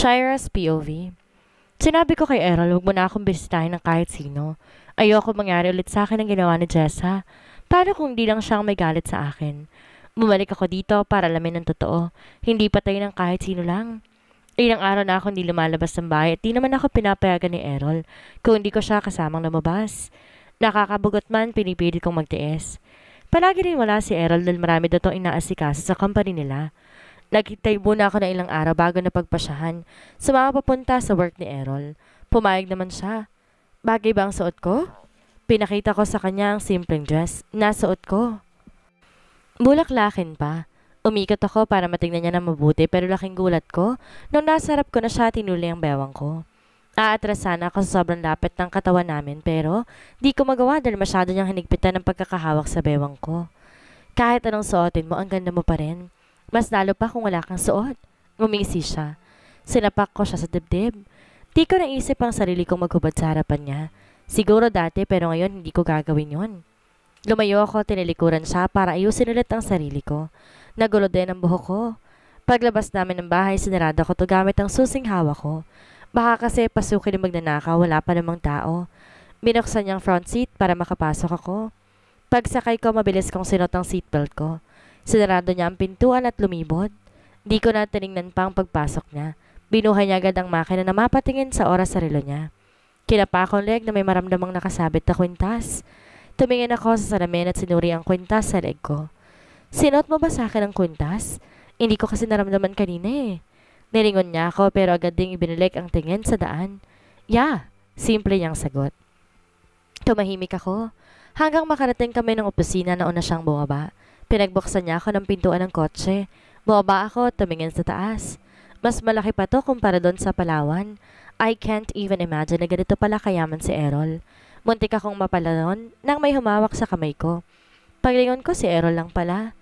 Shira's POV. Sinabi ko kay Errol, huwag mo na akong bisitahin ng kahit sino. Ayoko mangyari ulit sa akin ang ginawa ni Jessa. Paano kung di lang siyang may galit sa akin? Bumalik ako dito para alamin ng totoo. Hindi patay ng kahit sino lang. Ilang araw na ako hindi lumalabas ng bahay at di naman ako pinapayagan ni Errol kung hindi ko siya kasamang lumabas. Nakakabugot man, pinipilit kong magtiis. Palagi rin wala si Errol dahil marami daw itong inaasikaso sa company nila. Nagkitay muna ako ng ilang araw bago napagpasyahan sa mga papunta sa work ni Errol. Pumayag naman siya. Bagay ba ang suot ko? Pinakita ko sa kanya ang simpleng dress na suot ko. Bulaklakin pa. Umikot ako para matignan niya na mabuti pero laking gulat ko nung nasa harap ko na siya tinuli ang bewang ko. Aatras sana ako sa sobrang lapit ng katawan namin pero di ko magawa dahil masyado niyang hinigpitan ng pagkakahawak sa bewang ko. Kahit anong suotin mo, ang ganda mo pa rin. Mas lalo pa kung wala kang suot. Ngumisi siya. Sinapak ko siya sa dibdib. Di ko naisip ang sarili kong maghubad sa harapan niya. Siguro dati pero ngayon hindi ko gagawin yon. Lumayo ako, tinilikuran siya para ayusin ulit ang sarili ko. Nagulo din ang buhok ko. Paglabas namin ng bahay, sinarado ko to gamit ang susing hawak ko. Baka kasi pasukin ng magnanakaw, wala pa namang tao. Binuksan niyang front seat para makapasok ako. Pagsakay ko, mabilis kong sinot ang seatbelt ko. Sinarado niya ang pintuan at lumibot. Di ko na tinignan pa ang pagpasok niya. Binuhay niya agad ang makina na mapatingin sa oras sa relo niya. Kinapa akong leg na may maramdamang nakasabit na kwintas. Tumingin ako sa salamin at sinuri ang kwintas sa leg ko. Sinot mo ba sa akin ang kwintas? Hindi ko kasi naramdaman kanina eh. Nilingon niya ako pero agad ding ibinilik ang tingin sa daan. Yeah, simple niyang sagot. Tumahimik ako. Hanggang makarating kami ng opisina na una siyang bumaba. Pinagbuksan niya ako ng pintuan ng kotse. Bumaba ako at tumingin sa taas. Mas malaki pa to kumpara doon sa Palawan. I can't even imagine na ganito pala kayaman si Errol. Muntik akong mapalanon nang may humawak sa kamay ko. Paglingon ko si Errol lang pala.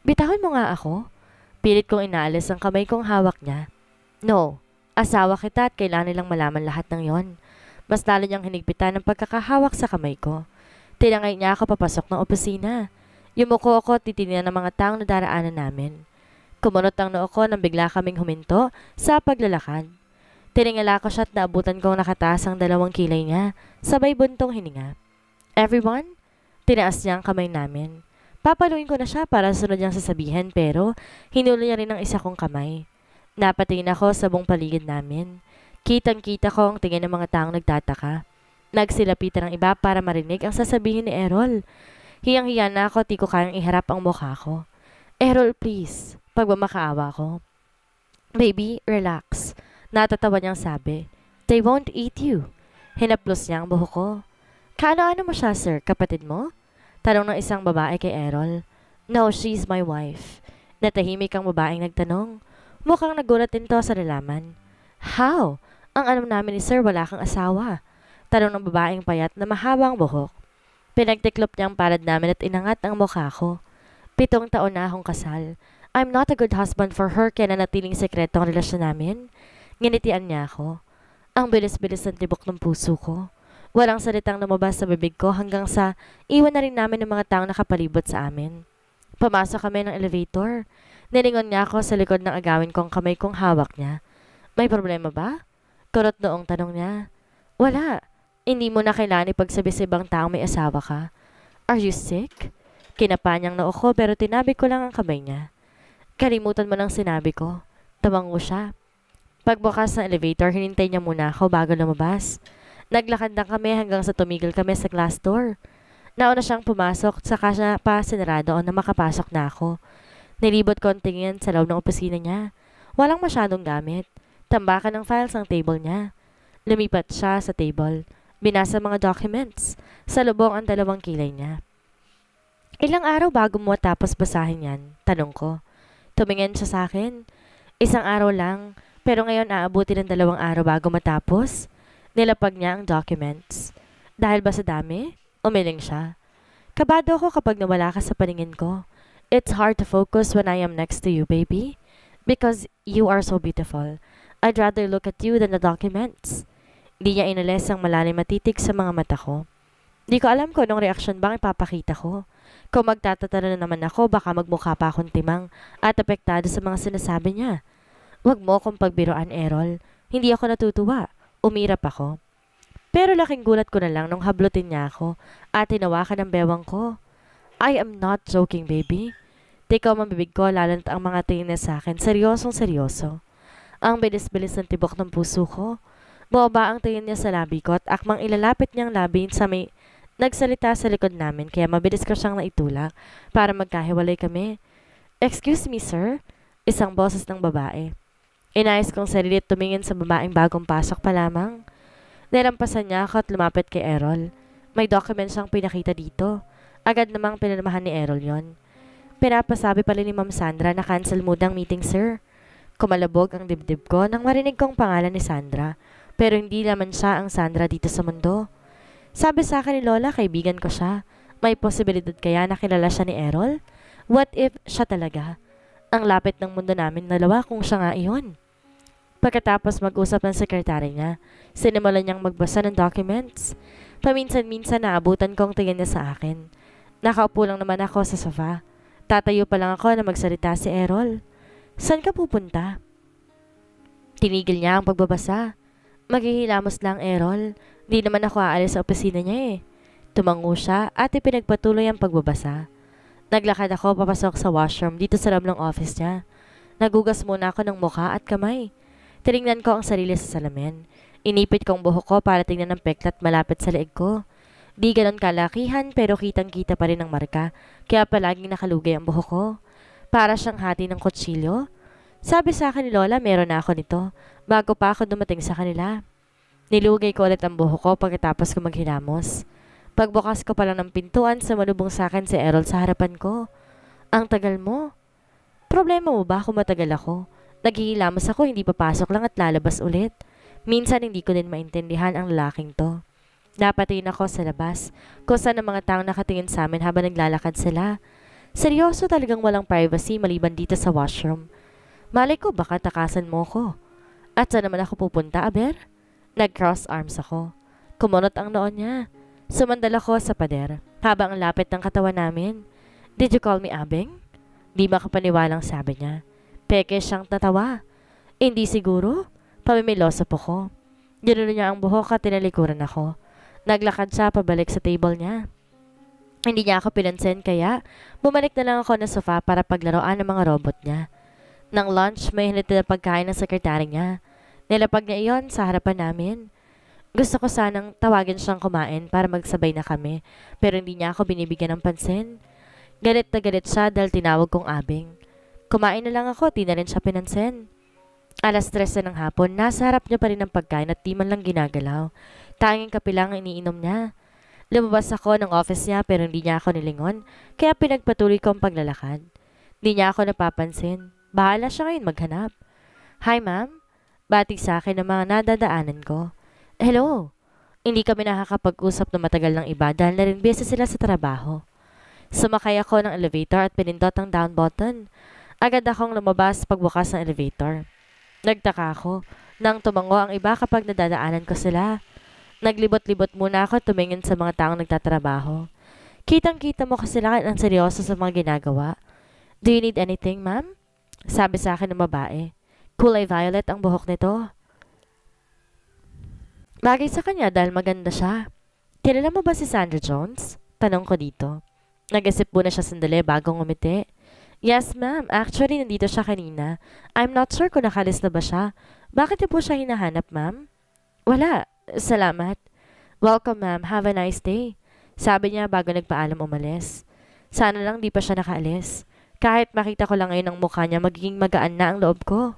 Bitawin mo nga ako. Pilit kong inaalis ang kamay kong hawak niya. No, asawa kita at kailangan nilang malaman lahat ng yon. Mas lalo niyang hinigpitan ang pagkakahawak sa kamay ko. Tinangay niya ako papasok ng opisina. Yumuko ako at titingnan ng mga taong nadaraanan namin. Kumunot ang noo ko nang bigla kaming huminto sa paglalakad. Tiningala ko siya at naabutan kong nakataas ang 2 kilay niya, sabay buntong hininga. Everyone? Tinaas niya ang kamay namin. Papaluin ko na siya para sunod niyang sasabihin pero hinulo niya rin ang isa kong kamay. Napatingin ako sa buong paligid namin. Kitang-kita ko ang tingin ng mga taong nagtataka. Nagsilapitan ng iba para marinig ang sasabihin ni Errol. Hiyang-hiya na ako, di ko kayang iharap ang mukha ko. Errol, please. Pagmamakaawa ko. Baby, relax. Natatawa niyang sabi. They won't eat you. Hinaplos niya ang buhok ko. Kaano-ano mo siya, sir? Kapatid mo? Tanong ng isang babae kay Errol. No, she's my wife. Natahimik ang babaeng nagtanong. Mukhang nagulat din to sa nalaman. How? Ang alam namin ni sir, wala kang asawa. Tanong ng babaeng payat na mahabang buhok. Pinagtiklop niya ang palad namin at inangat ang mukha ko. 7 taon na akong kasal. I'm not a good husband for her kaya nanatiling sekreto ang relasyon namin. Nginitian niya ako. Ang bilis-bilis ng tibok ng puso ko. Walang salitang lumabas sa bibig ko hanggang sa iwan na rin namin ng mga taong nakapalibot sa amin. Pumasok kami ng elevator. Nilingon niya ako sa likod ng agawin kong kamay kong hawak niya. May problema ba? Kurot noong tanong niya. Wala. Hindi mo na kailangan ipagsabi sa ibang taong may asawa ka. Are you sick? Kinapa niyang noo ko pero tinabi ko lang ang kamay niya. Kalimutan mo lang sinabi ko. Tamango siya. Pagbukas ng elevator, hinintay niya muna ako bago lumabas. Naglakad lang kami hanggang sa tumigil kami sa glass door. Nauna siyang pumasok, saka siya pa sinarado na makapasok na ako. Nilibot ko ang tingin sa loob ng opisina niya. Walang masyadong gamit. Tambakan ng files ang table niya. Lumipat siya sa table. Binasa mga documents. Sa lubong ang 2 kilay niya. Ilang araw bago mo tapos basahin yan? Tanong ko. Tumingin siya sa akin. 1 araw lang. Pero ngayon aabuti ng 2 araw bago matapos. Nilapag niya ang documents. Dahil ba sa dami? Umiling siya. Kabado ako kapag nawala ka sa paningin ko. It's hard to focus when I am next to you, baby. Because you are so beautiful. I'd rather look at you than the documents. Di niya inalis ang malalim matitig sa mga mata ko. Di ko alam kung anong reaksyon bang ipapakita ko. Kung magtatatara na naman ako, baka magmukha pa akong timang at apektado sa mga sinasabi niya. Huwag mo akong pagbiruan, Errol. Hindi ako natutuwa. Umirap ako. Pero laking gulat ko na lang nung hablutin niya ako at tinawakan ng bewang ko. I am not joking, baby. Tikaw mabibig ko lalo't ang mga tingin niya sa akin. Seryosong seryoso. Ang bilis-bilis ng tibok ng puso ko. Bumaba ang tingin niya sa labi ko at akmang ilalapit niyang labi sa may nagsalita sa likod namin kaya mabilis ko siyang naitulak para magkahiwalay kami. Excuse me, sir? Isang boses ng babae. Inayos kong sarili at tumingin sa babaeng bagong pasok pa lamang. Nilampasan niya ako at lumapit kay Errol. May document siyang pinakita dito. Agad namang pinirmahan ni Errol yon. Pinapasabi pala ni Ma'am Sandra na cancel mood ang meeting, sir. Kumalabog ang dibdib ko nang marinig kong pangalan ni Sandra. Pero hindi naman siya ang Sandra dito sa mundo. Sabi sa akin ni Lola, kaibigan ko siya. May posibilidad kaya na kilala siya ni Errol? What if siya talaga? Ang lapit ng mundo namin dalawa kung siya nga iyon. Pagkatapos mag-usap ng sekretary niya, sinimulan niyang magbasa ng documents. Paminsan-minsan naabutan kong tingin niya sa akin. Nakaupo lang naman ako sa sofa. Tatayo pa lang ako na magsalita si Errol. Saan ka pupunta? Tinigil niya ang pagbabasa. Maghihilamos lang, Errol. Di naman ako aalis sa opisina niya eh. Tumango siya at ipinagpatuloy ang pagbabasa. Naglakad ako papasok sa washroom dito sa loob ng office niya. Nagugas muna ako ng mukha at kamay. Tinignan ko ang sarili sa salamin. Inipit kong buhok ko para tingnan ang peklat malapit sa leeg ko. Di ganon kalakihan pero kitang-kita pa rin ang marka, kaya palaging nakalugay ang buhok ko. Para siyang hati ng kutsilyo. Sabi sa akin ni Lola meron na ako nito, bago pa ako dumating sa kanila. Nilugay ko ulit ang buhok ko pagkatapos ko maghilamos. Pagbukas ko pa lang ng pintuan, sumalubong sa akin si Errol sa harapan ko. Ang tagal mo. Problema mo ba kung matagal ako? Naghihilamos ako, hindi papasok lang at lalabas ulit. Minsan hindi ko din maintindihan ang lalaking to. Napatingin ako sa labas, kung saan ang mga taong nakatingin sa amin habang naglalakad sila. Seryoso talagang walang privacy maliban dito sa washroom. Malay ko baka takasan mo ko. At saan naman ako pupunta, Aber? Nag-cross arms ako. Kumunot ang noon niya. Sumandal ako sa pader, habang ang lapit ng katawan namin. Did you call me Abeng? Di makapaniwalang sabi niya. Peke siyang tatawa. Hindi siguro. Pamimilosop ako. Ginulo niya ang buhok at tinalikuran ako. Naglakad siya pabalik sa table niya. Hindi niya ako pinansin kaya bumalik na lang ako na sofa para paglaruan ng mga robot niya. Nang lunch, may hinit na pagkain ng sekretary niya. Nilapag niya iyon sa harapan namin. Gusto ko sanang tawagin siyang kumain para magsabay na kami, pero hindi niya ako binibigyan ng pansin. Galit na galit siya dahil tinawag kong Abing. Kumain na lang ako, di na rin siya pinansin. Alas 3 na ng hapon, nasa harap niya pa rin ang pagkain at di man lang ginagalaw. Tanging kape lang ang iniinom niya. Lumabas ako ng office niya pero hindi niya ako nilingon, kaya pinagpatuloy ko ang paglalakad. Di niya ako napapansin. Bahala siya ngayon maghanap. Hi ma'am, bati sa akin ang mga nadadaanan ko. Hello! Hindi kami nakakapag-usap na matagal ng iba dahil na rin busy sila sa trabaho. Sumakay ako ng elevator at pinindot ang down button. Agad akong lumabas pagbukas ng elevator. Nagtaka ako nang tumango ang iba kapag nadadaanan ko sila. Naglibot-libot muna ako tumingin sa mga taong nagtatrabaho. Kitang-kita mo kasi sila ang seryoso sa mga ginagawa. Do you need anything, ma'am? Sabi sa akin ng babae. Kulay violet ang buhok nito. Bagay sa kanya dahil maganda siya. Kilala mo ba si Sandra Jones? Tanong ko dito. Nag-isip muna siya sandali bago ngumiti. Yes ma'am, actually nandito siya kanina. I'm not sure kung nakalis na ba siya. Bakit niyo po siya hinahanap ma'am? Wala, salamat. Welcome ma'am, have a nice day. Sabi niya bago nagpaalam umalis. Sana lang di pa siya nakaalis. Kahit makita ko lang ngayon ang mukha niya, magiging magaan na ang loob ko.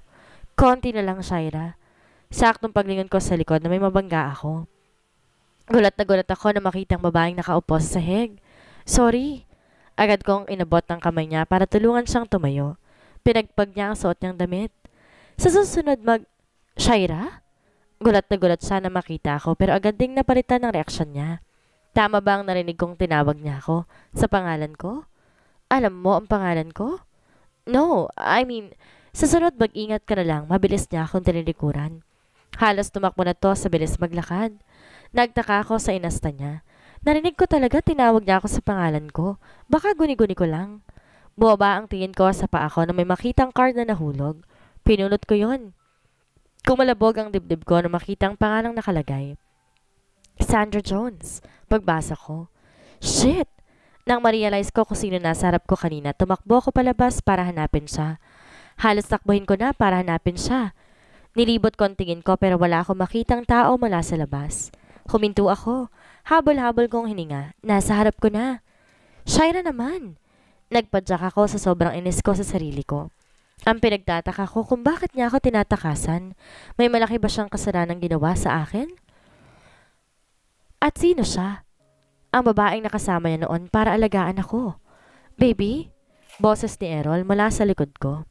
Konti na lang, Shaira. Saktong paglingon ko sa likod na may mabangga ako. Gulat na gulat ako na makita ang babaeng nakaupo sa sahig. Sorry. Agad kong inabot ang kamay niya para tulungan siyang tumayo. Pinagpag niya ang suot niyang damit. Sa susunod Shaira? Gulat na gulat siya na makita ako pero agad ding napalitan ng reaksyon niya. Tama ba ang narinig kong tinawag niya ako sa pangalan ko? Alam mo ang pangalan ko? No, I mean, sa sunod mag-ingat ka na lang, mabilis niya akong tinilikuran. Halos tumakbo na to sa bilis maglakad. Nagtaka ako sa inasta niya. Narinig ko talaga tinawag niya ako sa pangalan ko. Baka guni-guni ko lang. Bumaba ang tingin ko sa paa ko na may makitang card na nahulog. Pinunot ko yon. Kumalabog ang dibdib ko na makita ang pangalang nakalagay. Sandra Jones. Pagbasa ko. Shit! Nang ma-realize ko kung sino nasa harap ko kanina, tumakbo ko palabas para hanapin siya. Halos takbuhin ko na para hanapin siya. Nilibot ko ang tingin ko pero wala akong makitang tao mula sa labas. Huminto ako. Habol-habol kong hininga. Nasa harap ko na. Shaira naman. Nagpadyak ako sa sobrang inis ko sa sarili ko. Ang pinagtataka ko kung bakit niya ako tinatakasan. May malaki ba siyang kasalanang ginawa sa akin? At sino siya? Ang babaeng nakasama niya noon para alagaan ako. Baby? Boses ni Errol mula sa likod ko.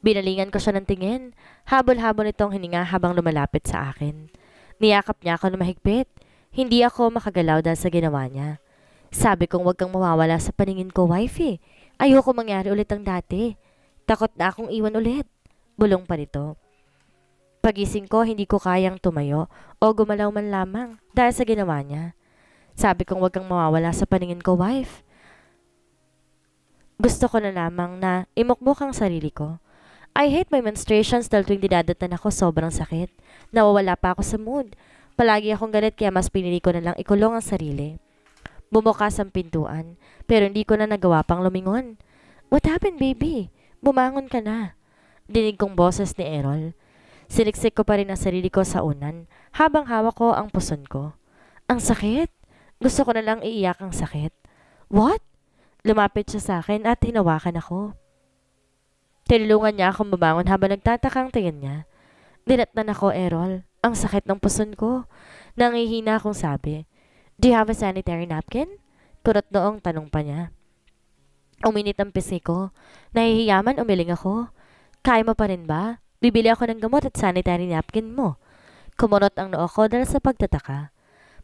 Binalingan ko siya ng tingin. Habol-habol itong hininga habang lumalapit sa akin. Niyakap niya ako na mahigpit. Hindi ako makagalaw dahil sa ginawa niya. Sabi kong huwag kang mawawala sa paningin ko, wifey. Ayoko mangyari ulit ang dati. Takot na akong iwan ulit. Bulong pa nito. Pagising ko, hindi ko kayang tumayo o gumalaw man lamang dahil sa ginawa niya. Sabi kong huwag kang mawawala sa paningin ko, wife. Gusto ko na lamang na imukmuk ang sarili ko. I hate my menstruations dahil tuwing dinadatan ako sobrang sakit. Nawawala pa ako sa mood. Palagi akong galit kaya mas pinili ko na lang ikulong ang sarili. Bumukas ang pintuan, pero hindi ko na nagawa pang lumingon. What happened, baby? Bumangon ka na. Dinig kong boses ni Errol. Siniksik ko pa rin ang sarili ko sa unan, habang hawak ko ang puson ko. Ang sakit? Gusto ko na lang iiyak ang sakit. What? Lumapit siya sa akin at hinawakan ako. Tinulungan niya akong bumangon habang nagtatakang tingin niya. Dinatnan ako, Errol. Ang sakit ng puson ko. Nangihina akong sabi. Do you have a sanitary napkin? Kurot noong tanong pa niya. Uminit ang pisngi ko. Nahihiyaman umiling ako. Kaya mo pa rin ba? Bibili ako ng gamot at sanitary napkin mo. Kumunot ang noo ko dahil sa pagtataka.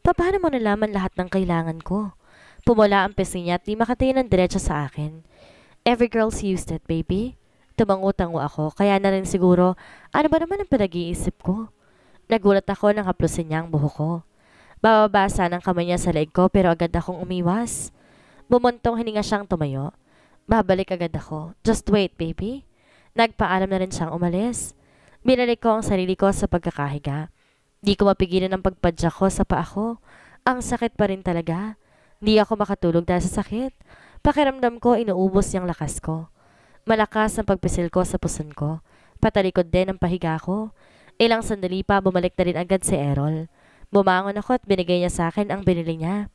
Paano mo nalaman lahat ng kailangan ko? Pumula ang pisngi niya at di makatingin ng diretso sa akin. Every girl's used it, baby. Tumangutango ako, kaya na rin siguro, ano ba naman ang pinag-iisip ko? Nagulat ako nang haplusin niya ang buhok ko. Bababasa ng kamay niya sa leeg ko pero agad akong umiwas. Bumuntong hininga siyang tumayo. Babalik agad ako. Just wait, baby. Nagpaalam na rin siyang umalis. Binalik ko ang sarili ko sa pagkakahiga. Di ko mapigilan ang pagpadyak ko sa paa ko. Ang sakit pa rin talaga. Di ako makatulog dahil sa sakit. Pakiramdam ko inuubos yung lakas ko. Malakas ang pagpisil ko sa puson ko. Patalikod din ang pahiga ko. Ilang sandali pa bumalik na rin agad si Errol. Bumangon ako at binigay niya sa akin ang binili niya.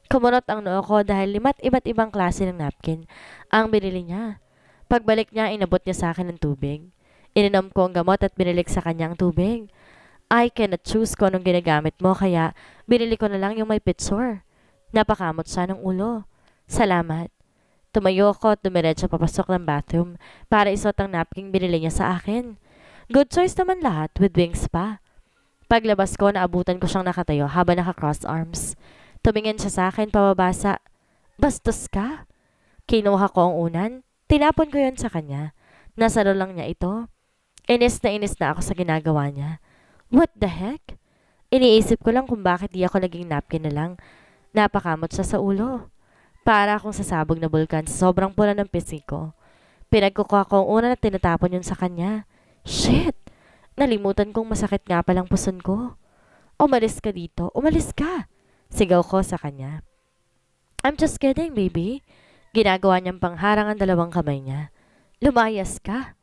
Kumunot ang noo ko dahil iba't ibang klase ng napkin ang binili niya. Pagbalik niya, inabot niya sa akin ng tubig. Ininom ko ang gamot at binilik sa kanya ang tubig. I cannot choose kung anong ginagamit mo kaya binili ko na lang yung may pitsure. Napakamot siya ng ulo. Salamat. Tumayo ako at dumiretso papasok ng bathroom para isuot ang napkin binili niya sa akin. Good choice naman lahat with wings pa. Paglabas ko, naabutan ko siyang nakatayo habang naka-cross arms. Tumingin siya sa akin pababasa. Bastos ka? Kinuha ko ang unan. Tinapon ko yon sa kanya. Nasalo lang niya ito. Inis na ako sa ginagawa niya. What the heck? Iniisip ko lang kung bakit di ako naging napkin na lang. Napakamot siya sa ulo. Para akong sasabog na bulkan sa sobrang pula ng pisngi ko. Pinagkukuha ko ang unan at tinatapon yun sa kanya. Shit! Nalimutan kong masakit nga palang puson ko. Umalis ka dito. Umalis ka! Sigaw ko sa kanya. I'm just kidding, baby. Ginagawa niyang pangharang ang dalawang kamay niya. Lumayas ka.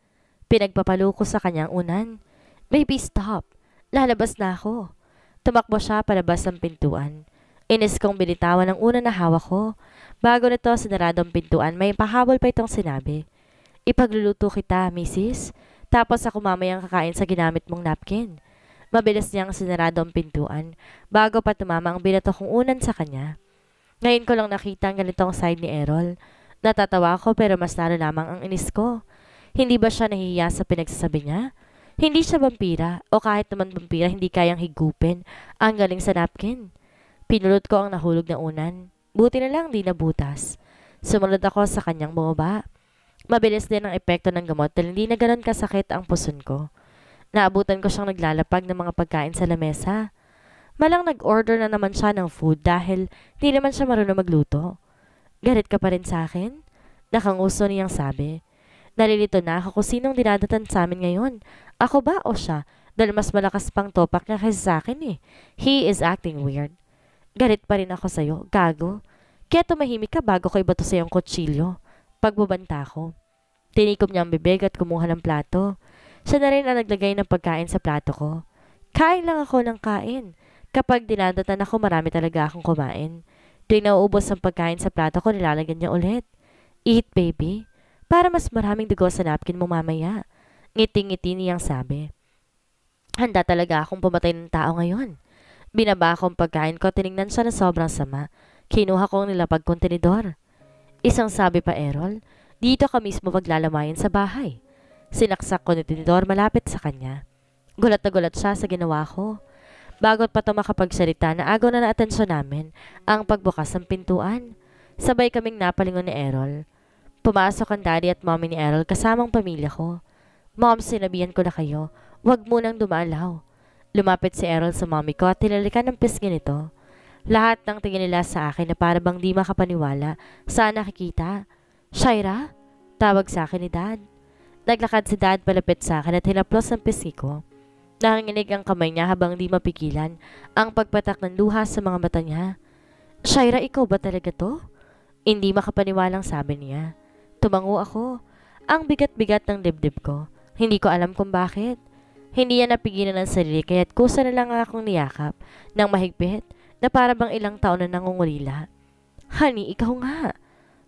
Pinagpapalo ko sa kanyang unan. Baby, stop. Lalabas na ako. Tumakbo siya palabas ng pintuan. Inis kong binitawan ang unan na hawak ko. Bago nito sinaradong pintuan, may pahabol pa itong sinabi. Ipagluluto kita, misis. Tapos ako mamayang kakain sa ginamit mong napkin. Mabilis niyang sinarado ang pintuan bago pa tumama ang binato kong unan sa kanya. Ngayon ko lang nakita ang ganitong side ni Errol. Natatawa ako pero mas lalo lamang ang inis ko. Hindi ba siya nahihiya sa pinagsasabi niya? Hindi siya vampira o kahit naman vampira hindi kayang higupin ang galing sa napkin. Pinulot ko ang nahulog na unan. Buti na lang di nabutas. Sumunod ako sa kanyang bumaba. Mabilis din ang epekto ng gamot dahil hindi na ganun kasakit ang puson ko. Naabutan ko siyang naglalapag ng mga pagkain sa lamesa. Malang nag-order na naman siya ng food dahil di naman siya marunong magluto. Galit ka pa rin sa akin? Nakanguso niyang sabi. Nalilito na ako kung sinong dinadatan sa amin ngayon. Ako ba o siya? Dahil mas malakas pang topak niya kaysa sa akin eh. He is acting weird. Galit pa rin ako sa'yo, gago. Kaya tumahimik ka bago ko ibato sa'yo ang kutsilyo. Pagbabanta ko. Tinikom niya ang bibig at kumuha ng plato. Siya na rin ang naglagay ng pagkain sa plato ko. Kain lang ako ng kain. Kapag dinadatan ako, marami talaga akong kumain. Tuwing nauubos ang pagkain sa plato ko, nilalagyan niya ulit. Eat, baby. Para mas maraming dugo sa napkin mo mamaya. Ngiti-ngiti niyang sabi. Handa talaga akong pumatay ng tao ngayon. Binaba ko ang pagkain ko, tinignan siya na sobrang sama. Kinuha ko ang nilapag kong tinidor. Isang sabi pa, Errol, dito ka mismo maglalamayan sa bahay. Sinaksak ko ni tinidor malapit sa kanya. Gulat na gulat siya sa ginawa ko. Bagot pa ito makapagsalita na agaw na naatensyon namin ang pagbukas ng pintuan. Sabay kaming napalingon ni Errol. Pumasok ang daddy at mommy ni Errol kasamang pamilya ko. Mom, sinabihan ko na kayo, huwag munang dumalaw. Lumapit si Errol sa mommy ko at tinalikan ng pisngi nito. Lahat ng tingin nila sa akin na para bang di makapaniwala sa nakikita. Shaira? Tawag sa akin ni Dad. Naglakad si Dad palapit sa akin at hinaplos ang pisngi ko. Nanginginig ang kamay niya habang di mapigilan ang pagpatak ng luha sa mga mata niya. Shaira, ikaw ba talaga to? Hindi makapaniwalang sabi niya. Tumango ako. Ang bigat-bigat ng dibdib ko. Hindi ko alam kung bakit. Hindi niya napigilan ng sarili kaya't kusa na lang akong niyakap ng mahigpit na para bang ilang taon na nangungulila. Honey, ikaw nga.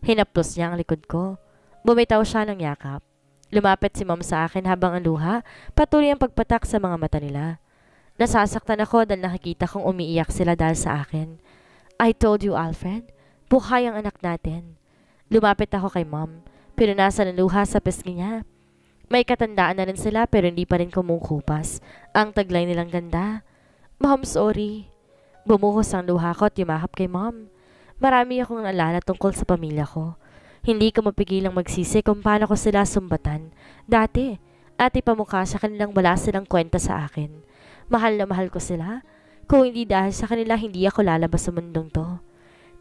Hinaplos niya ang likod ko. Bumitaw siya ng yakap. Lumapit si Mom sa akin habang ang luha patuloy ang pagpatak sa mga mata nila. Nasasaktan ako dahil nakikita kong umiiyak sila dahil sa akin. I told you, Alfred. Buhay ang anak natin. Lumapit ako kay Mom. Pinunasan ang luha sa pisngi niya. May katandaan na rin sila pero hindi pa rin kumukupas. Ang taglay nilang ganda. Mom, sorry. Bumuhos ang luha ko at yumakap kay Mom. Marami akong naalala tungkol sa pamilya ko. Hindi ko mapigilang magsisi kung paano ko sila sumbatan. Dati, at ipamukha sa kanilang wala silang kwenta sa akin. Mahal na mahal ko sila. Kung hindi dahil sa kanila, hindi ako lalabas sa mundong to.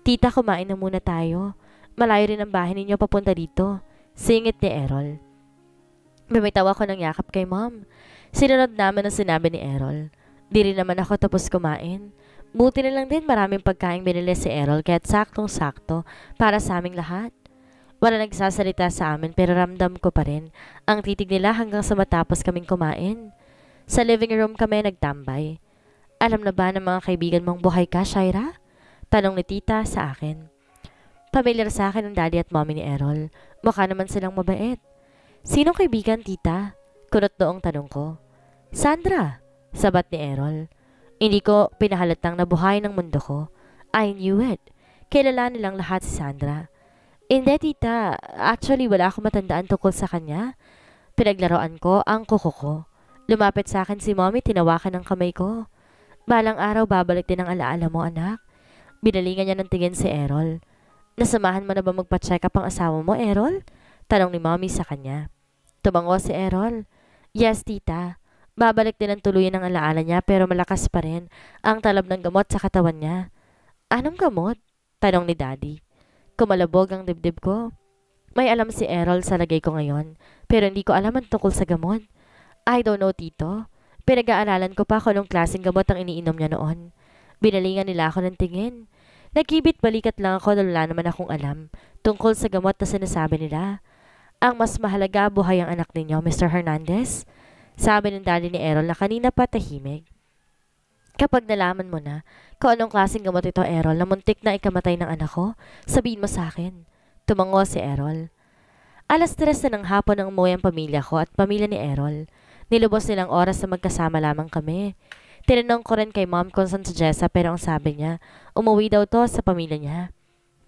Tita, kumain na muna tayo. Malayo rin ang bahay ninyo papunta dito. Singit ni Errol. Bumitaw ako ng yakap kay Mom. Sinunod namin ang sinabi ni Errol. Di rin naman ako tapos kumain. Buti na lang din maraming pagkain binili si Errol kaya't saktong-sakto para sa aming lahat. Wala nagsasalita sa amin pero ramdam ko pa rin ang titig nila hanggang sa matapos kaming kumain. Sa living room kami nagtambay. Alam na ba ng mga kaibigan mong buhay ka, Shaira? Tanong ni tita sa akin. Pamilyar sa akin ang daddy at mommy ni Errol. Mukha naman silang mabait. Sinong kaibigan, tita? Kunot noong tanong ko. Sandra, sabat ni Errol. Hindi ko pinahalatang nabuhay ng mundo ko. I knew it. Kilala nilang lahat si Sandra. Hindi, tita. Actually, wala akong matandaan tungkol sa kanya. Pinaglaruan ko ang kuko ko. Lumapit sa akin si mommy, tinawakan ng kamay ko. Balang araw, babalik din ang alaala mo, anak. Binalingan niya ng tingin si Errol. Nasamahan mo na ba magpa-check up ang asawa mo, Errol? Tanong ni mommy sa kanya. Tumango si Errol. Yes, tita. Babalik din ang tuluyan ng alaala niya pero malakas pa rin ang talab ng gamot sa katawan niya. Anong gamot? Tanong ni daddy. Kumalabog ang dibdib ko. May alam si Errol sa lagay ko ngayon, pero hindi ko alam ang tungkol sa gamot. I don't know, tito. Pinag-aaralan ko pa kung anong klaseng gamot ang iniinom niya noon. Binalingan nila ako ng tingin. Nagkibit balikat lang ako dahil wala naman akong alam tungkol sa gamot na sinasabi nila. Ang mas mahalaga, buhay ang anak ninyo, Mr. Hernandez. Sabi ng daddy ni Errol na kanina pa tahimik. Kapag nalaman mo na kung anong klaseng gamot ito, Errol, na muntik na ikamatay ng anak ko, sabihin mo sa akin. Tumango si Errol. 3:00 na ng hapon ang umuwi ang pamilya ko at pamilya ni Errol. Nilubos nilang oras na magkasama lamang kami. Tinanong ko rin kay Mom kung saan si Jessa pero ang sabi niya, umuwi daw to sa pamilya niya.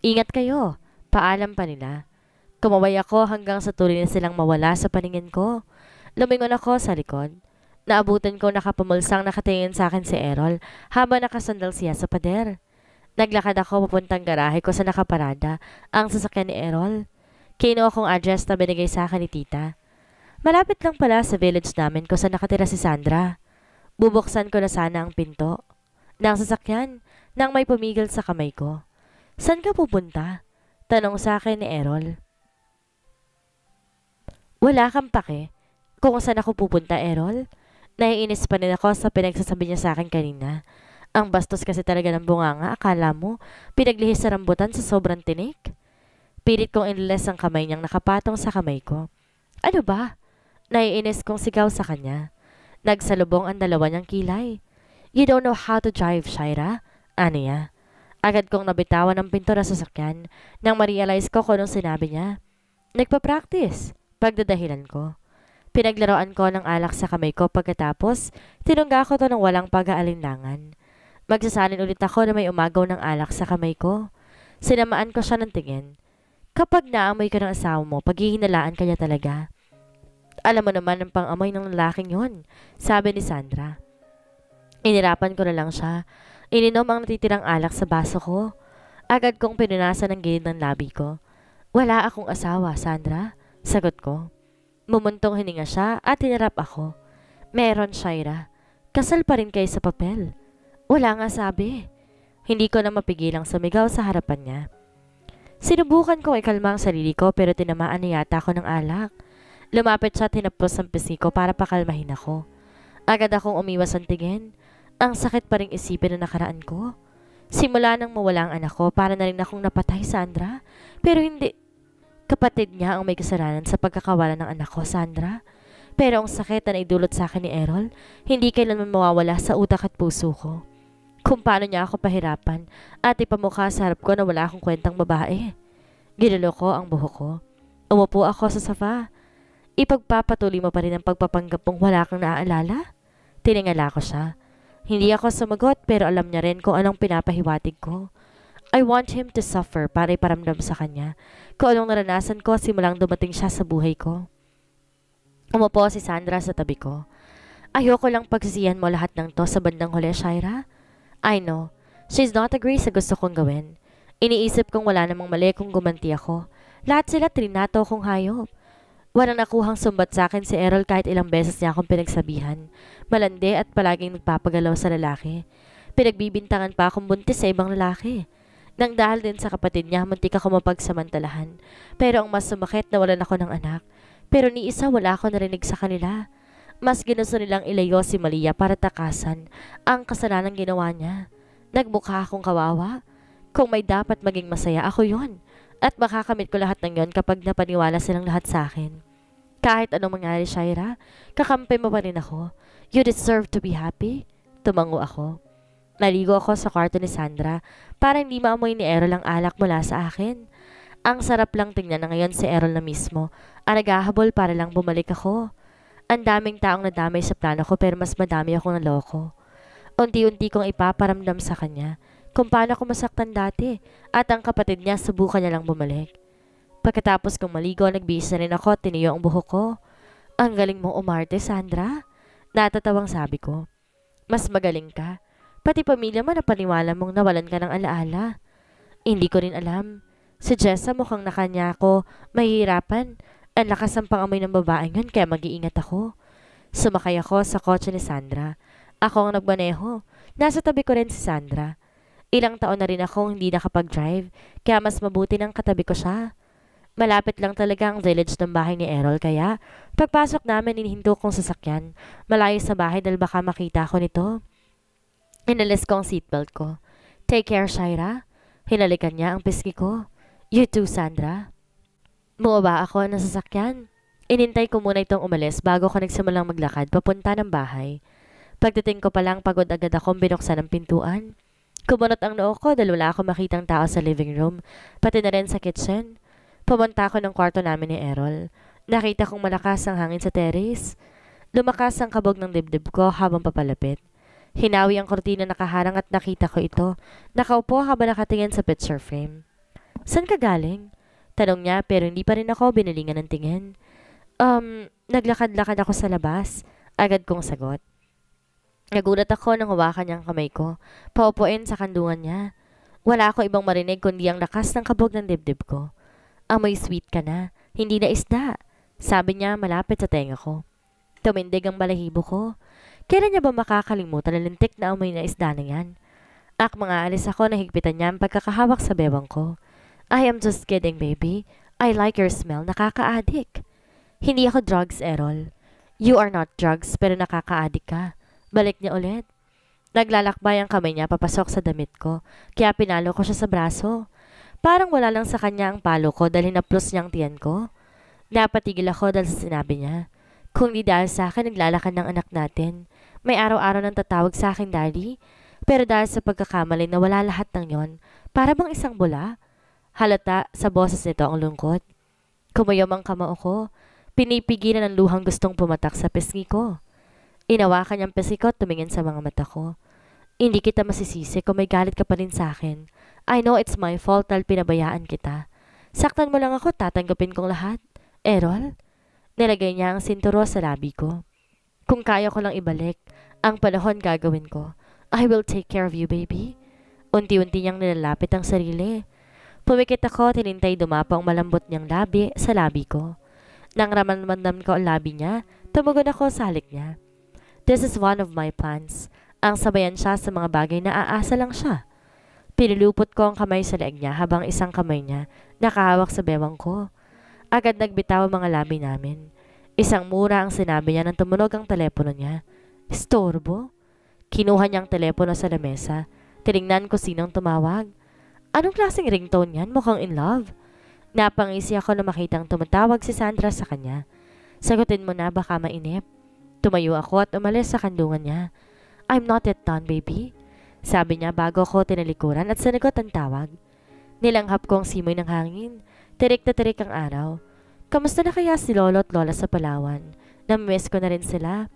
Ingat kayo. Paalam pa nila. Kumaway ako hanggang sa tuloy na silang mawala sa paningin ko. Lumingon ako sa likod. Naabutan ko nakapamulsang nakatingin sa akin si Errol habang nakasandal siya sa pader. Naglakad ako papuntang garahe ko sa nakaparada ang sasakyan ni Errol. Kinuha kong address na binigay sa akin ni tita. Malapit lang pala sa village namin kung saan nakatira si Sandra. Bubuksan ko na sana ang pinto ng sasakyan nang may pumigil sa kamay ko. Saan ka pupunta? Tanong sa akin ni Errol. Wala kang pake kung saan ako pupunta, Errol? Naiinis pa rin ako sa pinagsasabi niya sa akin kanina. Ang bastos kasi talaga ng bunganga, akala mo, pinaglihis sa rambutan sa sobrang tinik. Pilit kong iniles ang kamay niyang nakapatong sa kamay ko. Ano ba? Naiinis kong sigaw sa kanya. Nagsalubong ang dalawa niyang kilay. You don't know how to drive, Shaira? Ano niya? Agad kong nabitawan ang pinto ng sasakyan nang ma-realize ko kung anong sinabi niya. Nagpa-practice. Pagdadahilan ko. Pinaglaruan ko ng alak sa kamay ko pagkatapos tinungga ko to ng walang pag-aalinlangan. Magsasalin ulit ako na may umagaw ng alak sa kamay ko. Sinamaan ko siya ng tingin. Kapag naamoy ka ng asawa mo, paghihinalaan ka niya talaga. Alam mo naman ang pang-amoy ng lalaking yon, sabi ni Sandra. Inirapan ko na lang siya. Ininom ang natitirang alak sa baso ko. Agad kong pinunasan ang gilid ng labi ko. Wala akong asawa, Sandra. Sagot ko. Mumuntong hininga siya at hinarap ako. Meron, Shaira. Kasal pa rin kayo sa papel. Wala nga sabi. Hindi ko na mapigilang sumigaw sa harapan niya. Sinubukan kong ikalma ang sarili ko pero tinamaan na yata ako ng alak. Lumapit siya at hinapos ang pisngi ko para pakalmahin ako. Agad akong umiwas ang tingin. Ang sakit pa rin isipin na nakaraan ko. Simula nang mawala ang anak ko, para na rin akong napatay, Sandra. Pero hindi. Kapatid niya ang may kasalanan sa pagkakawala ng anak ko, Sandra. Pero ang sakit na naidulot sa akin ni Errol, hindi kailanman mawawala sa utak at puso ko. Kung paano niya ako pahirapan at ipamukha sa harap ko na wala akong kwentang babae. Ginulo ko ang buhok ko. Umupo ako sa sofa. Ipagpapatuloy mo pa rin ang pagpapanggap mong wala kang naaalala? Tiningala ko siya. Hindi ako sumagot pero alam niya rin kung anong pinapahiwatig ko. I want him to suffer para iparamdam sa kanya kung anong naranasan ko simulang dumating siya sa buhay ko. Umupo si Sandra sa tabi ko. Ayoko lang pagsisihan mo lahat ng to sa bandang huli, Shaira. I know, she's not agree sa gusto kong gawin. Iniisip kong wala namang mali kung gumanti ako. Lahat sila trinato akong hayop. Walang nakuhang sumbat sa akin si Errol kahit ilang beses niya akong pinagsabihan. Malandi at palaging nagpapagalaw sa lalaki. Pinagbibintangan pa akong buntis sa ibang lalaki. Nang dahil din sa kapatid niya, muntik ako mapagsamantalahan. Pero ang mas sumakit na walan ako ng anak. Pero ni isa wala ako narinig sa kanila. Mas ginusto nilang ilayo si Malia para takasan ang kasalanan ginawa niya. Nagmukha akong kawawa. Kung may dapat maging masaya, ako yon. At makakamit ko lahat ng yon kapag napaniwala silang lahat sa akin. Kahit anong mangyari, Shaira, kakampi mo pa rin ako. You deserve to be happy. Tumango ako. Naligo ako sa kwarto ni Sandra para hindi maamoy ni Errol ang alak mula sa akin. Ang sarap lang tingnan na ngayon si Errol na mismo ang naghahabol para lang bumalik ako. Ang daming taong nadamay sa plano ko pero mas madami akong naloko. Unti-unti kong ipaparamdam sa kanya kung paano ako masaktan dati at ang kapatid niya subukan niya lang bumalik. Pagkatapos kong maligo, nagbihis na rin ako at tiniyo ang buhok ko. Ang galing mong umarte, Sandra. Natatawang sabi ko. Mas magaling ka. Pati pamilya mo napaniwala mong nawalan ka ng alaala. Hindi ko rin alam. Si Jessa mukhang nakanya ako mahihirapan. Ang lakas ng pangamoy ng babaeng yun kaya mag-iingat ako. Sumakay ako sa kotse ni Sandra. Ako ang nagmaneho. Nasa tabi ko rin si Sandra. Ilang taon na rin akong hindi nakapag-drive kaya mas mabuti nang katabi ko siya. Malapit lang talaga ang village ng bahay ni Errol kaya pagpasok namin inihinto kong sasakyan. Malayo sa bahay dahil baka makita ko nito. Inalis ko ang seatbelt ko. Take care, Shaira. Hinalikan niya ang pisngi ko. You too, Sandra. Bumaba ako ng sasakyan. Inintay ko muna itong umalis bago ko nagsimulang maglakad papunta ng bahay. Pagdating ko palang pagod agad akong binuksan ang pintuan. Kumunot ang noo ko dahil wala akong makitang tao sa living room, pati na rin sa kitchen. Pumunta ako ng kwarto namin ni Errol. Nakita kong malakas ang hangin sa terrace. Lumakas ang kabog ng dibdib ko habang papalapit. Hinawi ang kortina nakaharang at nakita ko ito. Nakaupo habang nakatingin sa picture frame. San ka galing? Tanong niya pero hindi pa rin ako binilingan ng tingin. Naglakad-lakad ako sa labas. Agad kong sagot. Nagulat ako nang hawakan niyang kamay ko. Paupuin sa kandungan niya. Wala ako ibang marinig kundi ang lakas ng kabog ng dibdib ko. Amoy sweet ka na. Hindi na isda. Sabi niya malapit sa tenga ko. Tumindig ang balahibo ko. Kailan niya ba makakalimutan ang lintik na amoy na isda na yan? Mga alis ako na higpitan niya ang pagkakahawak sa bewang ko. I am just kidding, baby. I like your smell. Nakaka-addict. Hindi ako drugs, Errol. You are not drugs pero nakaka-addict ka. Balik niya ulit. Naglalakbay ang kamay niya papasok sa damit ko, kaya pinalo ko siya sa braso. Parang wala lang sa kanya ang palo ko dahil hinaplos niya ang tiyan ko. Napatigil ako dahil sa sinabi niya. Kung di dahil sa akin naglalakad ng anak natin, may araw-araw nang tatawag sa akin daddy. Pero dahil sa pagkakamali na wala lahat ng yon, para bang isang bula? Halata sa boses nito ang lungkot. Kumayom ang kamao ko. Pinipigilan ng luhang gustong pumatak sa pisngi ko. Inawakan niyang pisngi ko at tumingin sa mga mata ko. Hindi kita masisisi kung may galit ka pa rin sa akin. I know it's my fault dahil pinabayaan kita. Saktan mo lang ako, tatanggapin kong lahat. Errol? Nilagay niya ang sinturo sa labi ko. Kung kaya ko lang ibalik, ang panahon gagawin ko. I will take care of you, baby. Unti-unti niyang nilalapit ang sarili. Pumikit ako, tinintay dumapo ang malambot niyang labi sa labi ko. Nang ramdam ko ang labi niya, tumugon ako sa halik niya. This is one of my plans. Ang sabayan siya sa mga bagay na aasa lang siya. Pinilupot ko ang kamay sa leeg niya habang isang kamay niya nakahawak sa bewang ko. Agad nagbitaw ang mga labi namin. Isang mura ang sinabi niya nang tumunog ang telepono niya. Istorbo? Kinuha niya ang telepono sa lamesa. Tinignan ko sinong tumawag. Anong klaseng ringtone yan? Mukhang in love. Napangisi ako na makitang tumatawag si Sandra sa kanya. Sagutin mo na, baka mainip. Tumayo ako at umalis sa kandungan niya. I'm not yet done, baby. Sabi niya bago ko tinalikuran at sinagot ang tawag. Nilanghap ko ang simoy ng hangin. Tirik na tirik ang araw. Kamusta na kaya si Lolo at Lola sa Palawan? Namimiss ko na rin sila.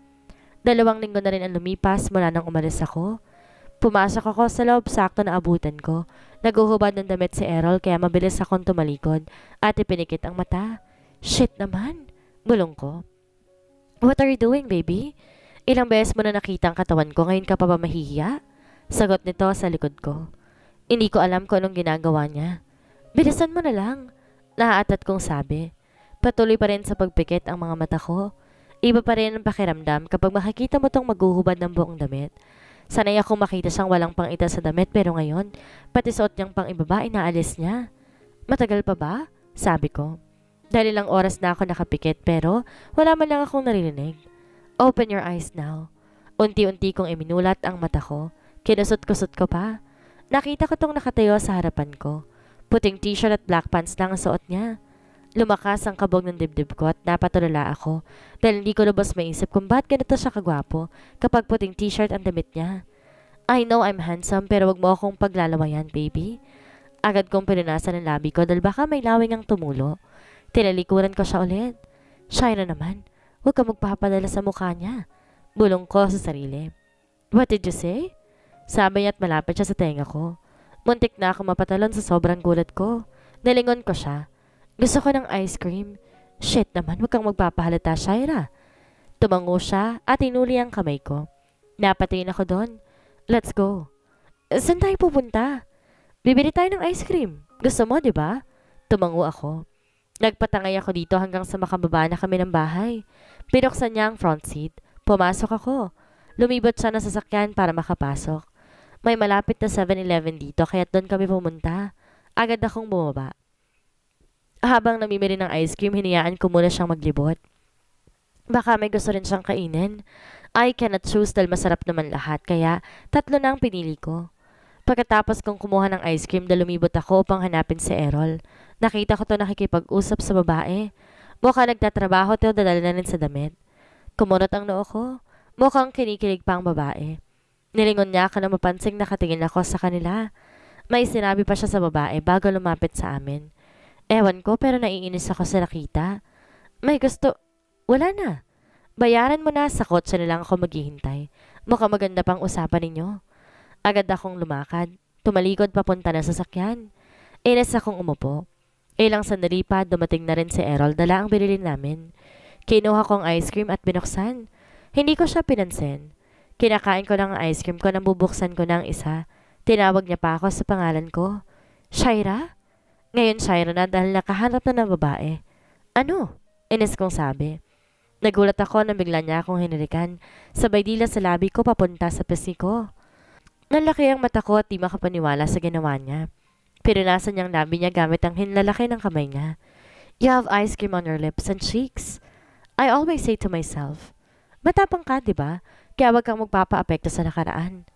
2 linggo na rin ang lumipas mula nang umalis ako. Pumasok ako sa loob, sakto na abutan ko. Naguhubad ng damit si Errol kaya mabilis akong tumalikod at ipinikit ang mata. Shit naman! Bulong ko. What are you doing, baby? Ilang beses mo na nakita ang katawan ko, ngayon ka pa ba mahihiya? Sagot nito sa likod ko. Hindi ko alam kung anong ginagawa niya. Bilisan mo na lang. Naaatat kong sabi. Patuloy pa rin sa pagpikit ang mga mata ko. Iba pa rin ang pakiramdam kapag makikita mo tong maghuhubad ng buong damit. Sanay akong makita siyang walang pangita sa damit pero ngayon, pati suot niyang pang ibaba inaalis niya. Matagal pa ba? Sabi ko. Dahil ilang oras na ako nakapikit pero wala man lang akong naririnig. Open your eyes now. Unti-unti kong iminulat ang mata ko. Kinusot-kusot ko pa. Nakita ko tong nakatayo sa harapan ko. Puting t-shirt at black pants lang ang suot niya. Lumakas ang kabog ng dibdib ko at napatulala ako dahil hindi ko lubos maisip kung ba't ganito siya kagwapo kapag puting t-shirt ang damit niya. I know I'm handsome pero wag mo akong paglalawayan, baby. Agad kong pinunasan ang labi ko dahil baka may lawing ang tumulo. Tinalikuran ko siya ulit. Shaira naman, huwag ka magpapadala sa mukha niya. Bulong ko sa sarili. What did you say? Sabi niya at malapit siya sa tenga ko. Muntik na ako mapatalon sa sobrang gulat ko. Nalingon ko siya. Gusto ko ng ice cream. Shit naman, huwag kang magpapahalata, Shaira. Tumango siya at inuli ang kamay ko. Napatingin ako doon. Let's go. Saan tayo pupunta? Bibili tayo ng ice cream. Gusto mo, di ba? Tumango ako. Nagpatangay ako dito hanggang sa makababa na kami ng bahay. Pinuksan niya ang front seat. Pumasok ako. Lumibot siya ng sasakyan para makapasok. May malapit na 7-Eleven dito kaya doon kami pumunta. Agad akong bumaba. Habang namimili ng ice cream, hinayaan ko muna siyang maglibot. Baka may gusto rin siyang kainin. I cannot choose dahil masarap naman lahat kaya 3 na ang pinili ko. Pagkatapos kong kumuha ng ice cream, lumibot ako upang hanapin si Errol. Nakita ko to nakikipag-usap sa babae. Mukhang nagtatrabaho to dadala na rin sa damit. Kumunot ang noo ko. Mukhang kinikilig pa ang babae. Nilingon niya ako na mapansing nakatingin ako sa kanila. May sinabi pa siya sa babae bago lumapit sa amin. Ewan ko pero naiinis ako sa nakita. May gusto. Wala na. Bayaran mo na, sa kotse na lang ako maghihintay. Mukhang maganda pang usapan ninyo. Agad akong lumakad. Tumalikod papunta na sa sasakyan. Inis akong umupo. Ilang sandali pa dumating na rin si Errol, dala ang binili namin. Kinuha kong ice cream at binuksan. Hindi ko siya pinansin. Kinakain ko ng ice cream ko nang bubuksan ko ng isa. Tinawag niya pa ako sa pangalan ko. Shaira? Ngayon Shaira na dahil nakahanap na ng babae. Ano? Inis kong sabi. Nagulat ako na bigla niya akong hinirikan. Sabay dila sa labi ko papunta sa pisngi ko. Nalaki ang mata ko at di makapaniwala sa ginawa niya. Pinunasan niyang labi niya gamit ang hinlalaki ng kamay niya. You have ice cream on your lips and cheeks. I always say to myself, matapang ka, di ba? Kaya wag kang magpapaapekto sa nakaraan.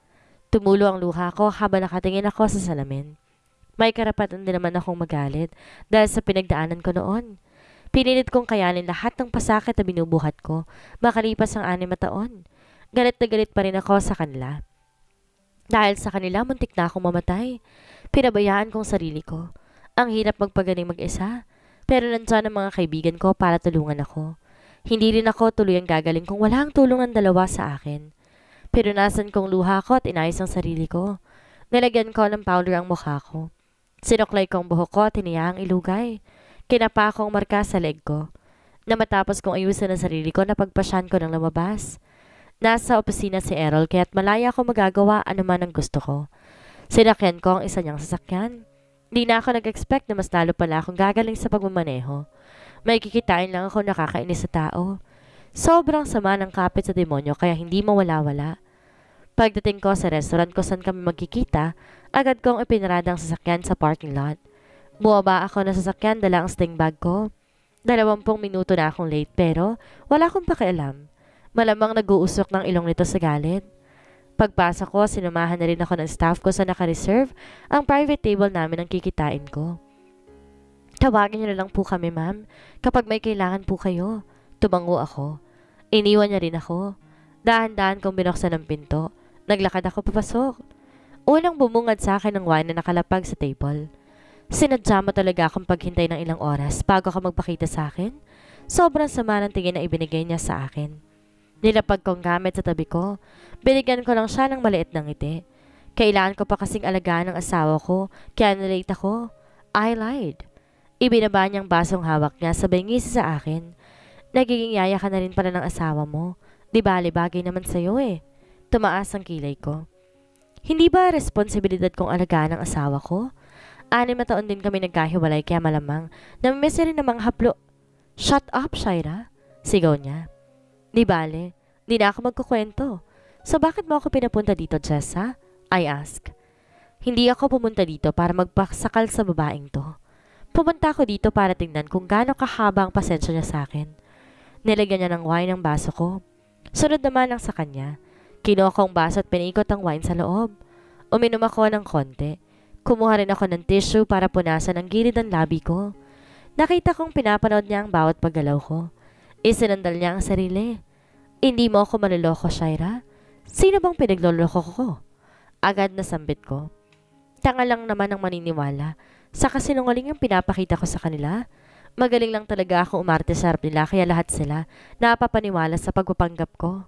Tumulo ang luha ko habang nakatingin ako sa salamin. May karapatan din naman akong magalit dahil sa pinagdaanan ko noon. Pinilit kong kayanin lahat ng pasakit na binubuhat ko makalipas ang 6 na taon. Galit na galit pa rin ako sa kanila. Dahil sa kanila, muntik na akong mamatay. Pinabayaan kong sarili ko. Ang hirap magpagaling mag-isa. Pero nandyan ang mga kaibigan ko para tulungan ako. Hindi rin ako tuluyang gagaling kung wala ang tulong ng dalawa sa akin. Pero nasan kong luha ko at inayos ang sarili ko. Nilagyan ko ng powder ang mukha ko. Sinuklay kong buhok ko at tiniyaang ilugay. Kinapa akong marka sa leg ko. Na matapos kong ayusin ang sarili ko, napagpasyan ko ng lumabas. Nasa opisina si Errol kaya't malaya ako magagawa anuman ang gusto ko. Sinakyan ko ang isa niyang sasakyan. Di na ako nag-expect na mas lalo pala akong gagaling sa pagmamaneho. May kikitain lang ako nakakainis sa tao. Sobrang sama ng kapit sa demonyo kaya hindi mawala-wala. Pagdating ko sa restaurant ko saan kami magkikita, agad kong ipinarada ang sasakyan sa parking lot. Buwaba ako ng sasakyan, dala ang sling bag ko. 20 minuto na akong late pero wala akong pakialam. Malamang nag-uusok ng ilong nito sa galit. Pagpasok ko, sinumahan na rin ako ng staff ko sa naka-reserve ang private table namin ang kikitain ko. Tawagin niyo na lang po kami, ma'am, kapag may kailangan po kayo. Tumango ako. Iniwan niya rin ako. Dahan-dahan kong binuksan ang pinto. Naglakad ako papasok. Unang bumungad sa akin ng wine na nakalapag sa table. Sinadya mo talaga akong paghintay ng ilang oras bago ka magpakita sa akin? Sobrang sama ng tingin na ibinigay niya sa akin. Nilapag kong gamit sa tabi ko. Binigyan ko lang siya ng maliit na ngiti. Kailangan ko pa kasing alagaan ng asawa ko, kaya nalate ako. I lied. Ibinaba niyang basong hawak niya sabay ngisi sa akin. Nagiging yaya ka na rin pala ng asawa mo. Di bali bagay naman sa'yo eh. Tumaas ang kilay ko. Hindi ba responsibilidad kong alagaan ang asawa ko? 6 na taon din kami nagkahiwalay kaya malamang namimiss rin namang haplo. Shut up, Shaira. Sigaw niya. Di bale, di na ako magkukwento. So bakit mo ako pinapunta dito, Jessa? I ask. Hindi ako pumunta dito para magpasakal sa babaeng to. Pumunta ako dito para tingnan kung gaano kahaba ang pasensya niya sa akin. Nilagyan niya ng wine ang baso ko. Sunod naman ang sa kanya. Kinuha ko ang baso at pinaikot ang wine sa loob. Uminom ako ng konti. Kumuha rin ako ng tissue para punasan ang gilid ng labi ko. Nakita kong pinapanood niya ang bawat paggalaw ko. Isinandal niya ang sarili. Hindi mo ako maluloko, Shaira. Sino bang pinagloloko ko? Agad na sambit ko. Tanga lang naman ang maniniwala. Sa kasinungaling ang pinapakita ko sa kanila. Magaling lang talaga akong umarte sa harap nila kaya lahat sila napapaniwala sa pagpapanggap ko.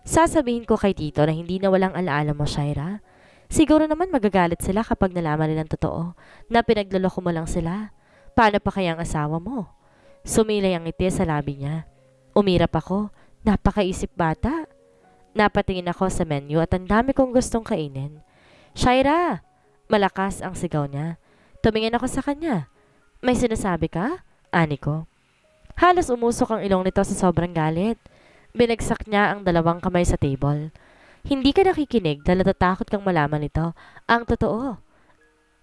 Sasabihin ko kay Tito na hindi na walang alaala mo, Shaira. Siguro naman magagalit sila kapag nalaman nilang totoo na pinagloloko mo lang sila. Paano pa kaya ang asawa mo? Sumilay ang ngiti sa labi niya. Umirap ako. Napakaisip bata. Napatingin ako sa menu at ang dami kong gustong kainin. Shaira! Malakas ang sigaw niya. Tumingin ako sa kanya. May sinasabi ka? Ani ko. Halos umusok ang ilong nito sa sobrang galit. Binagsak niya ang 2 kamay sa table. Hindi ka nakikinig dahil natatakot kang malaman nito. Ang totoo.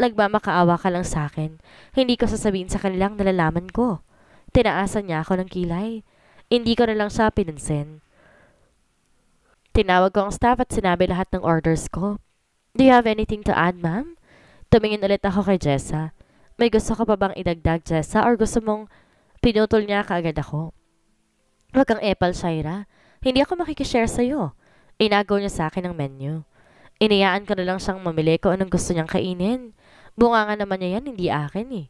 Nagmamakaawa ka lang sa akin. Hindi ko sasabihin sa kanilang nalalaman ko. Tinaasan niya ako ng kilay. Hindi ko na lang siya pinansin. Tinawag ko ang staff at sinabi lahat ng orders ko. Do you have anything to add, ma'am? Tumingin ulit ako kay Jessa. May gusto ka pa bang idagdag, Jessa? Or gusto mong pinutol niya kaagad ako? Huwag kang epal, Shaira. Hindi ako makikishare sa'yo. Inagaw niya sa akin ang menu. Inayaan ko na lang siyang mamili kung anong gusto niyang kainin. Bunga nga naman niya yan, hindi akin eh.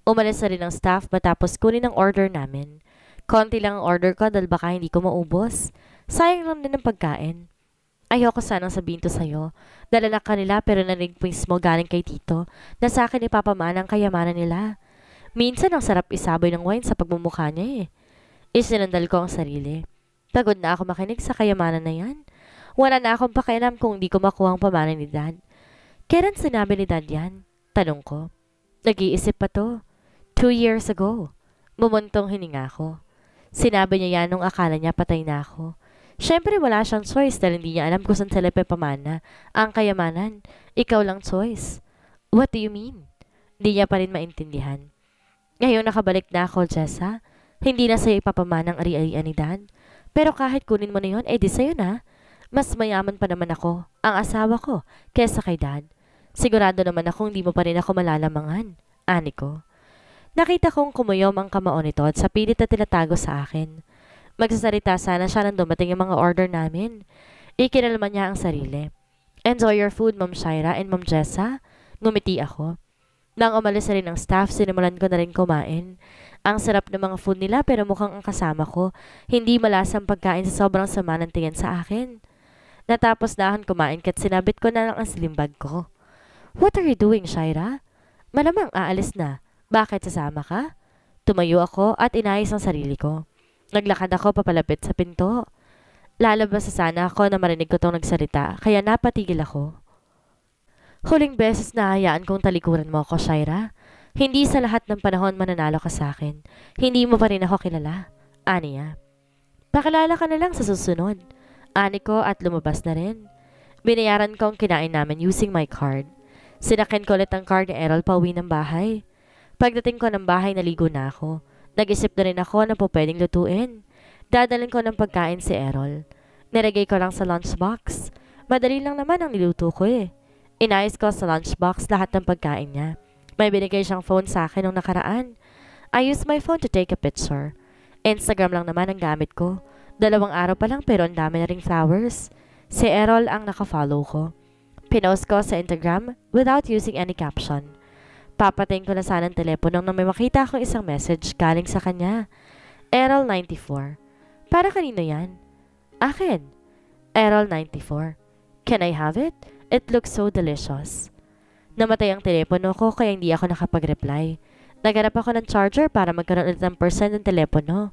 Umalis na rin ang staff matapos kunin ang order namin. Konti lang ang order ko dahil baka hindi ko maubos. Sayang lang din ang pagkain. Ayoko sanang sabihin to sa'yo. Dala na kanila pero narinig mismo galing kay Tito na sa akin ipapamana ang kayamanan nila. Minsan ang sarap isaboy ng wine sa pagmumukha niya eh. Isinandal ko ang sarili. Pagod na ako makinig sa kayamanan na yan. Wala na akong pakialam kung hindi ko makuha ang pamana ni Dad. Kailan sinabi ni Dad yan? Tanong ko. Nag-iisip pa to. 2 years ago. Bumuntong hininga ko. Sinabi niya yan nung akala niya patay na ako. Siyempre wala siyang choice dahil hindi niya alam kung saan sila pamana. Ang kayamanan, ikaw lang choice. What do you mean? Hindi niya pa rin maintindihan. Ngayon nakabalik na ako, Jessa. Hindi na sa'yo ipapamana ang ari-arian ni Dad. Pero kahit kunin mo na yun, di sa'yo na. Mas mayaman pa naman ako, ang asawa ko, kesa kay Dad. Sigurado naman akong hindi mo pa rin ako malalamangan. Ani ko. Nakita kong kumuyom ang kamao nito at sa pilit na tinatago sa akin. Magsasalita sana siya nang dumating yung mga order namin. Ikinalman niya ang sarili. Enjoy your food, Ma'am Shaira and Ma'am Jessa. Ngumiti ako. Nang umalis na rin ang staff, sinimulan ko na rin kumain. Ang sarap ng mga food nila pero mukhang ang kasama ko, hindi malasang pagkain sa sobrang sama ng tingin sa akin. Natapos na akong kumain kat sinabit ko na lang ang slim bag ko. What are you doing, Shaira? Malamang aalis na. Bakit sasama ka? Tumayo ako at inayos ang sarili ko. Naglakad ako papalapit sa pinto. Lalabas sa sana ako na marinig ko tong nagsalita, kaya napatigil ako. Huling beses na hayaan kong talikuran mo ako, Shaira. Hindi sa lahat ng panahon mananalo ka sa akin. Hindi mo pa rin ako kilala. Aniya. Pakilala ka na lang sa susunod. Ani ko at lumabas na rin. Binayaran ko ang kinain namin using my card. Sinakin ko ulit ang card ni Errol pauwi ng bahay. Pagdating ko ng bahay, naligo na ako. Nag-isip na rin ako na po pwedeng lutuin. Dadalhin ko ng pagkain si Errol. Nilagay ko lang sa lunchbox. Madali lang naman ang niluto ko eh. Inayos ko sa lunchbox lahat ng pagkain niya. May binigay siyang phone sa akin nung nakaraan. I used my phone to take a picture. Instagram lang naman ang gamit ko. 2 araw pa lang pero ang dami na ring flowers. Si Errol ang nakafollow ko. Pinost ko sa Instagram without using any caption. Papatayin ko na sana ang telepono nang may makita akong isang message galing sa kanya. Errol 94. Para kanino yan? Akin. Errol 94. Can I have it? It looks so delicious. Namatay ang telepono ko kaya hindi ako nakapag-reply. Naghanap ako ng charger para magkaroon ulit ng percent ng telepono.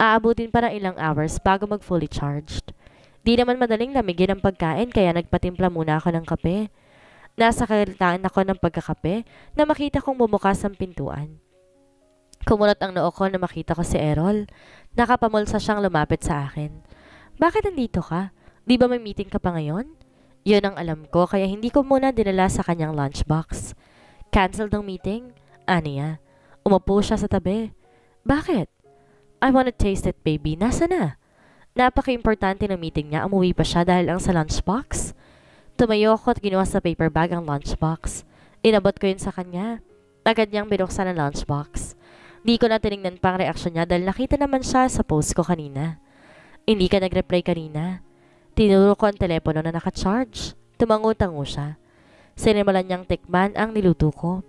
Aabutin pa ng ilang hours bago mag-fully charged. Di naman madaling lamigin ang pagkain kaya nagpatimpla muna ako ng kape. Nasa kalitaan ako ng pagkakape na makita kong bumukas ang pintuan. Kumunot ang noo ko na makita ko si Errol. Nakapamulsa siyang lumapit sa akin. Bakit nandito ka? Di ba may meeting ka pa ngayon? Yun ang alam ko kaya hindi ko muna dinala sa kanyang lunchbox. Cancelled ang meeting? Aniya. Umupo siya sa tabi. Bakit? I wanna taste it, baby. Nasa na? Napaka-importante ng meeting niya. Umuwi pa siya dahil ang sa lunchbox. Tumayo ako at ginawa sa paper bag ang lunchbox. Inabot ko yun sa kanya. Agad niyang binuksan ang lunchbox. Di ko na tinignan pa ang reaksyon niya dahil nakita naman siya sa post ko kanina. Hindi ka nag-reply kanina. Tinuro ko ang telepono na naka-charge. Tumango-tango siya. Sinimulan niyang tikman ang niluto ko.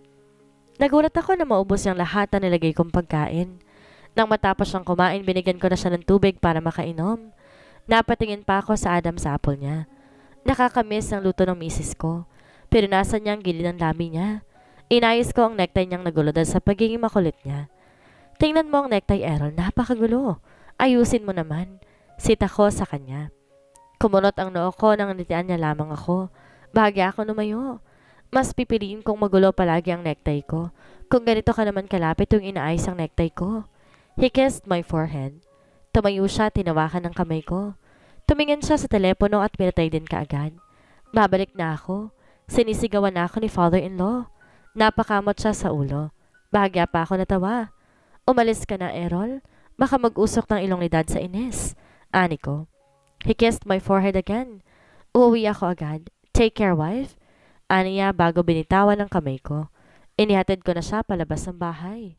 Nagulat ako na maubos niyang lahat na nilagay kong pagkain. Nang matapos siyang kumain, binigyan ko na siya ng tubig para makainom. Napatingin pa ako sa Adam's apple niya. Nakakamiss ang luto ng misis ko, pero nasa niya ang gilid ng labi niya. Inayos ko ang necktie niyang nagulo dahil sa pagiging makulit niya. Tingnan mo ang necktie, Errol, napakagulo. Ayusin mo naman. Sita ko sa kanya. Kumunot ang noo ko nang nitian niya lamang ako. Bahagya ako lumayo. Mas pipiliin kong magulo palagi ang necktie ko. Kung ganito ka naman kalapit yung inaayos ang necktie ko. He kissed my forehead. Tumayo siya, tinawakan ng kamay ko. Tumingin siya sa telepono at pinatay din kaagad. Babalik na ako. Sinisigawan na ako ni father-in-law. Napakamot siya sa ulo. Bahagya pa ako natawa. Umalis ka na, Errol. Baka mag-usok ng ilong ni Dad sa Ines. Ani ko. He kissed my forehead again. Uuwi ako agad. Take care, wife. Ani niya bago binitawan ng kamay ko. Inihatid ko na siya palabas ng bahay.